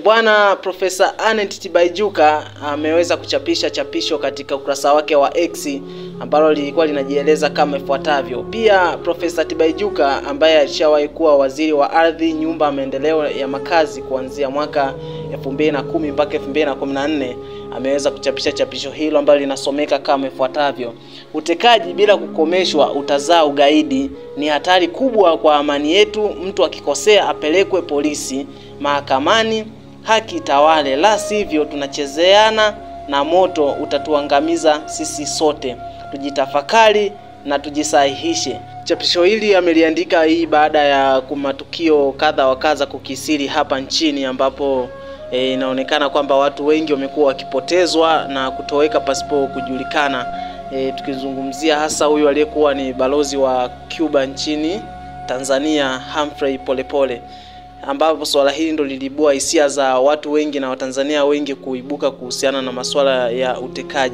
Bwana Profesa Aneth Tibaijuka ameweza kuchapisha chapisho katika ukurasa wake wa X ambalo lilikuwa linajieleza kama ifuatavyo. Pia Profesa Tibaijuka ambaye alishawahi kuwa waziri wa ardhi, nyumba, maendeleo ya makazi kuanzia mwaka 2010 mpaka 2014 ameweza kuchapisha chapisho hilo ambalo linasomeka kama ifuatavyo: utekaji bila kukomeshwa utazaa ugaidi, ni hatari kubwa kwa amani yetu. Mtu akikosea apelekwe polisi, mahakamani, haki tawale, la sivyo tunachezeana na moto utatuangamiza sisi sote. Tujitafakari na tujisahihishe. Chapisho hili ameliandika hii baada ya matukio kadha wa kadha kukisiri hapa nchini, ambapo inaonekana kwamba watu wengi wamekuwa wakipotezwa na kutoweka pasipo kujulikana. Tukizungumzia hasa huyu aliyekuwa ni balozi wa Cuba nchini Tanzania, Humphrey Polepole, ambapo swala hili ndo lilibua hisia za watu wengi na Watanzania wengi kuibuka kuhusiana na masuala ya utekaji.